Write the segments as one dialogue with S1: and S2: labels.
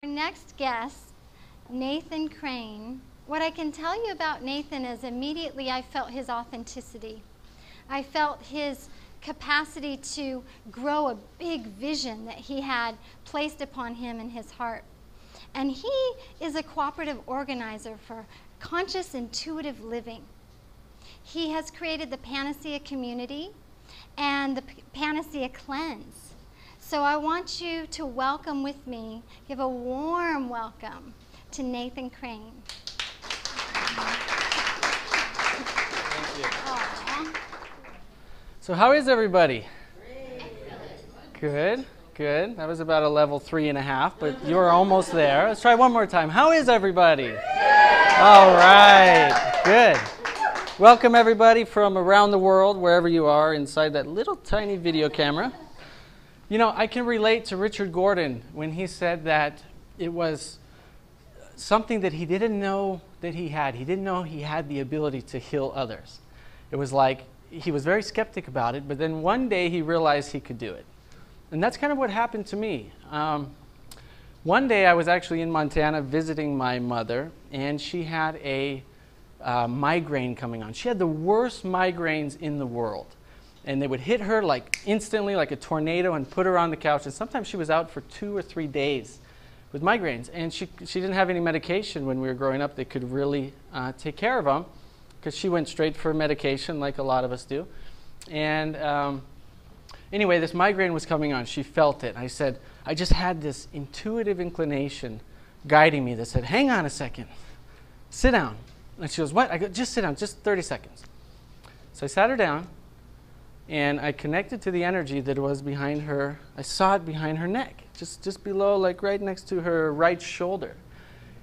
S1: Our next guest, Nathan Crane. What I can tell you about Nathan is immediately I felt his authenticity. I felt his capacity to grow a big vision that he had placed upon him in his heart. And he is a cooperative organizer for conscious intuitive living. He has created the Panacea Community and the Panacea Cleanse. So I want you to welcome with me, give a warm welcome to Nathan Crane.
S2: Thank you.
S1: Aww.
S2: So how is everybody? Good, good. That was about a level 3.5, but you were almost there. Let's try one more time. How is everybody? All right, good. Welcome everybody from around the world, wherever you are, inside that little tiny video camera. You know, I can relate to Richard Gordon when he said that it was something that he didn't know that he had. He didn't know he had the ability to heal others. It was like he was very skeptic about it, but then one day he realized he could do it. And that's kind of what happened to me. One day I was actually in Montana visiting my mother, and she had a migraine coming on. She had the worst migraines in the world. And they would hit her like instantly, like a tornado, and put her on the couch. And sometimes she was out for 2 or 3 days with migraines. And she didn't have any medication when we were growing up that could really take care of them, because she went straight for medication like a lot of us do. And anyway, this migraine was coming on. She felt it. I said, I just had this intuitive inclination guiding me that said, hang on a second, sit down. And she goes, what? I go, just sit down, just 30 seconds. So I sat her down, and I connected to the energy that was behind her. I saw it behind her neck, just below, like right next to her right shoulder.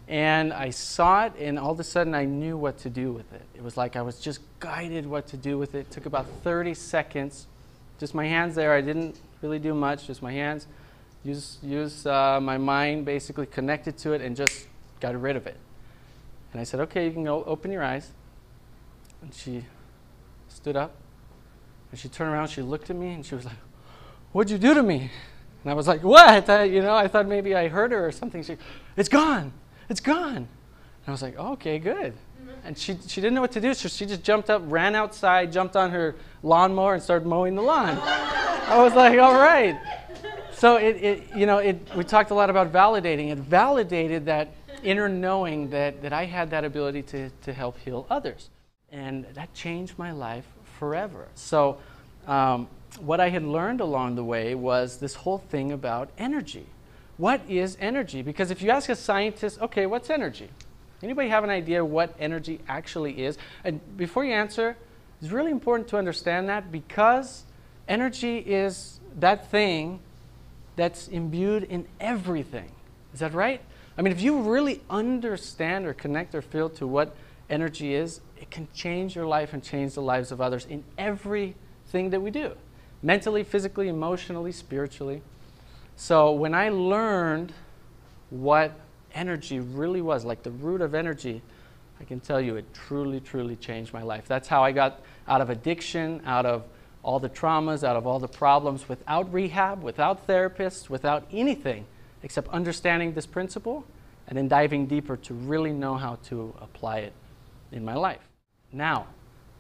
S2: And I saw it, and all of a sudden I knew what to do with it. It was like I was just guided what to do with it. It took about 30 seconds. Just my hands there. I didn't really do much, just my hands. Use my mind, basically connected to it, and just got rid of it. And I said, okay, you can go open your eyes. And she stood up. And she turned around, she looked at me, and she was like, what'd you do to me? And I was like, what? I thought maybe I hurt her or something. It's gone. It's gone. And I was like, oh, okay, good. And she didn't know what to do, so she just jumped up, ran outside, jumped on her lawnmower, and started mowing the lawn. I was like, all right. So we talked a lot about validating. It validated that inner knowing that I had that ability to help heal others. And that changed my life forever. So what I had learned along the way was this whole thing about energy. What is energy? Because if you ask a scientist, okay, what's energy? Anybody have an idea what energy actually is? And before you answer, it's really important to understand that, because energy is that thing that's imbued in everything. Is that right? I mean, if you really understand or connect or feel to what energy is, it can change your life and change the lives of others in everything that we do. Mentally, physically, emotionally, spiritually. So when I learned what energy really was, like the root of energy, I can tell you it truly, truly changed my life. That's how I got out of addiction, out of all the traumas, out of all the problems, without rehab, without therapists, without anything except understanding this principle and then diving deeper to really know how to apply it in my life. Now,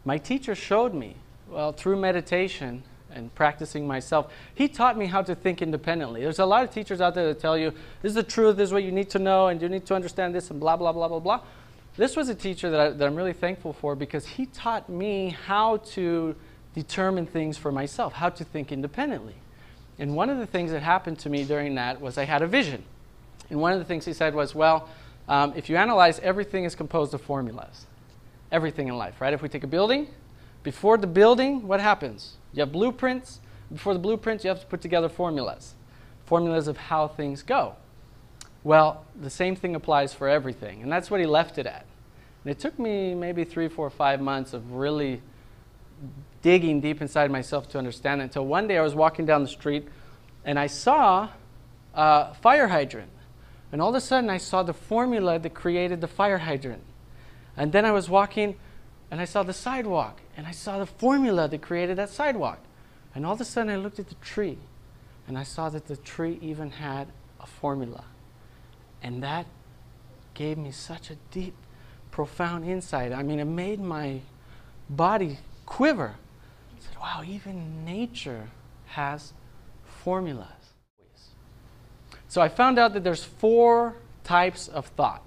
S2: my teacher showed me, well, through meditation and practicing myself, he taught me how to think independently. There's a lot of teachers out there that tell you, this is the truth, this is what you need to know, and you need to understand this, and blah, blah, blah, blah, blah. This was a teacher that I'm really thankful for, because he taught me how to determine things for myself, how to think independently. And one of the things that happened to me during that was I had a vision. And one of the things he said was, well, if you analyze, everything is composed of formulas. Everything in life, right? If we take a building, before the building, what happens? You have blueprints. Before the blueprints, you have to put together formulas. Formulas of how things go. Well, the same thing applies for everything. And that's what he left it at. And it took me maybe 3, 4, 5 months of really digging deep inside myself to understand it, until one day I was walking down the street and I saw a fire hydrant. And all of a sudden I saw the formula that created the fire hydrant. And then I was walking and I saw the sidewalk, and I saw the formula that created that sidewalk. And all of a sudden I looked at the tree, and I saw that the tree even had a formula. And that gave me such a deep, profound insight. I mean, it made my body quiver. I said, wow, even nature has formulas. So I found out that there's 4 types of thought.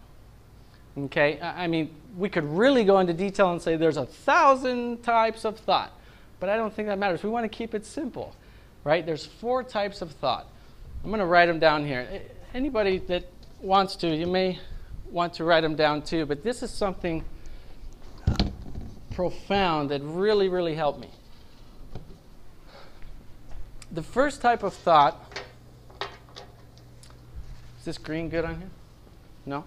S2: Okay, I mean, we could really go into detail and say there's 1,000 types of thought, but I don't think that matters. We want to keep it simple, right? There's 4 types of thought. I'm going to write them down here. Anybody that wants to, you may want to write them down too, but this is something profound that really, really helped me. The first type of thought, is this green good on here? No?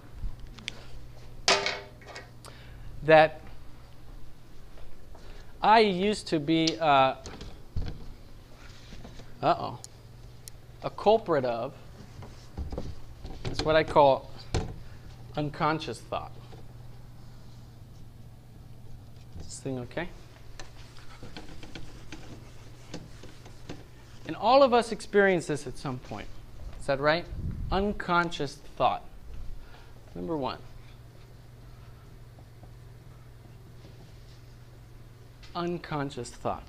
S2: That I used to be a culprit of. It's what I call unconscious thought. Is this thing okay? And all of us experience this at some point. Is that right? Unconscious thought. Number 1. Unconscious thought.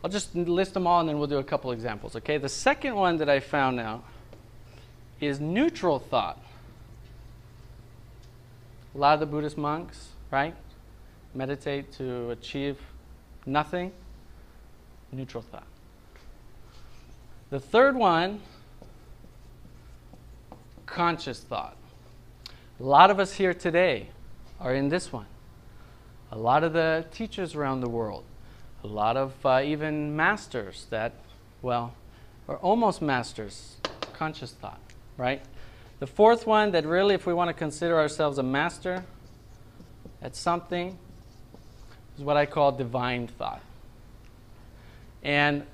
S2: I'll just list them all and then we'll do a couple examples, okay? The second one that I found now is neutral thought. A lot of the Buddhist monks, right, meditate to achieve nothing. Neutral thought. The third one, conscious thought. A lot of us here today are in this one. A lot of the teachers around the world, a lot of even masters that, well, are almost masters, conscious thought, right? The fourth one that really, if we want to consider ourselves a master at something, is what I call divine thought. And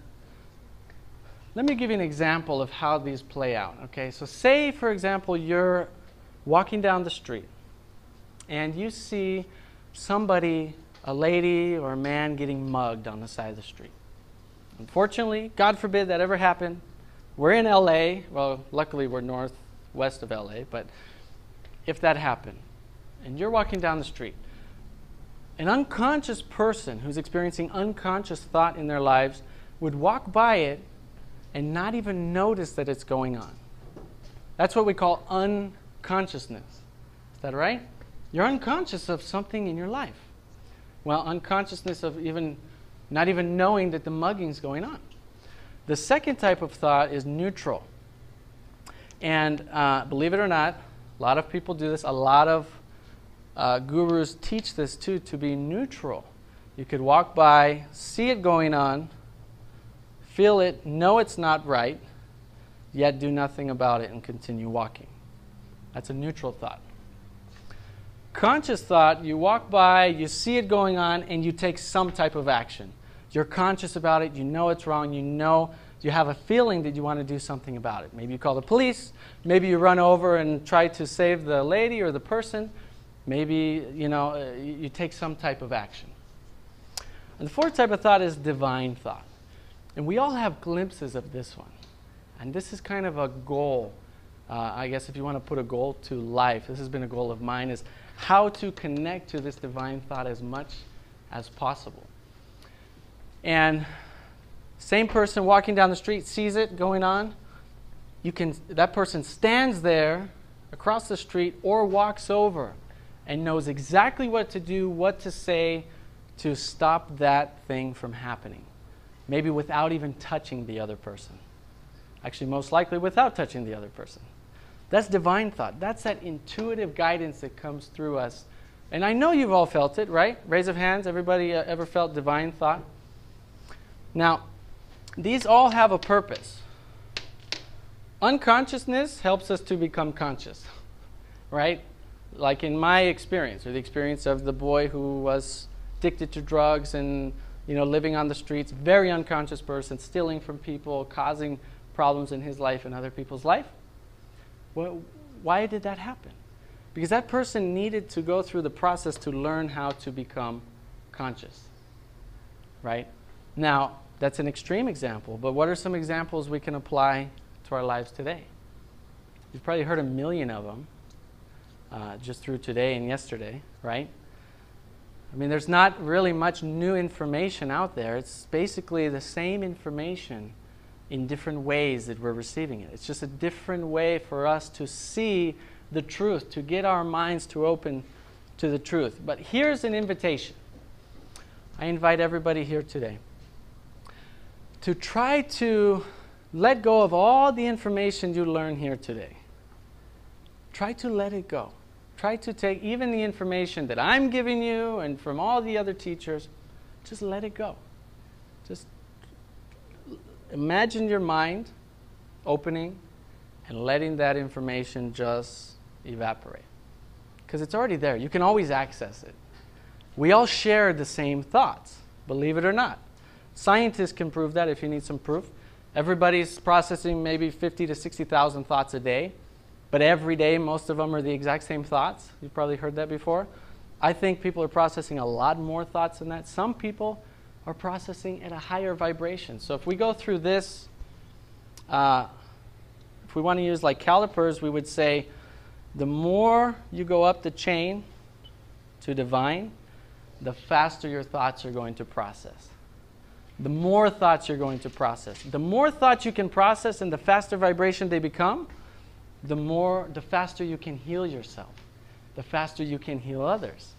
S2: let me give you an example of how these play out, okay? So say, for example, you're walking down the street and you see somebody, a lady or a man, getting mugged on the side of the street. Unfortunately, God forbid that ever happened. We're in LA. Well, luckily we're northwest of LA, but if that happened, and you're walking down the street, an unconscious person who's experiencing unconscious thought in their lives would walk by it and not even notice that it's going on. That's what we call unconsciousness. Is that right? You're unconscious of something in your life. Well, unconsciousness of not even knowing that the mugging's going on. The second type of thought is neutral. And believe it or not, a lot of people do this. A lot of gurus teach this too, to be neutral. You could walk by, see it going on, feel it, know it's not right, yet do nothing about it and continue walking. That's a neutral thought. Conscious thought, you walk by, you see it going on, and you take some type of action. You're conscious about it, you know it's wrong, you have a feeling that you want to do something about it. Maybe you call the police, maybe you run over and try to save the lady or the person, maybe you take some type of action. And the fourth type of thought is divine thought. And we all have glimpses of this one. And this is kind of a goal. I guess if you want to put a goal to life, this has been a goal of mine, is how to connect to this divine thought as much as possible. And same person walking down the street sees it going on. That person stands there across the street or walks over and knows exactly what to do, what to say to stop that thing from happening. Maybe without even touching the other person. Actually, most likely without touching the other person. That's divine thought. That's that intuitive guidance that comes through us. And I know you've all felt it, right? Raise of hands. Everybody ever felt divine thought? Now, these all have a purpose. Unconsciousness helps us to become conscious, right? Like in my experience, or the experience of the boy who was addicted to drugs and living on the streets, very unconscious person, stealing from people, causing problems in his life and other people's life. Well, why did that happen? Because that person needed to go through the process to learn how to become conscious, right? Now, that's an extreme example, but what are some examples we can apply to our lives today? You've probably heard a million of them just through today and yesterday, right? I mean, there's not really much new information out there. It's basically the same information in different ways that we're receiving it. It's just a different way for us to see the truth, to get our minds to open to the truth. But here's an invitation. I invite everybody here today to try to let go of all the information you learn here today. Try to let it go. Try to take even the information that I'm giving you and from all the other teachers, just let it go. Just imagine your mind opening and letting that information just evaporate. Because it's already there. You can always access it. We all share the same thoughts, believe it or not. Scientists can prove that if you need some proof. Everybody's processing maybe 50 to 60,000 thoughts a day. But every day, most of them are the exact same thoughts. You've probably heard that before. I think people are processing a lot more thoughts than that. Some people are processing at a higher vibration. So if we go through this, if we want to use like calipers, we would say the more you go up the chain to divine, the faster your thoughts are going to process. The more thoughts you're going to process. The more thoughts you can process and the faster vibration they become, the faster you can heal yourself, the faster you can heal others.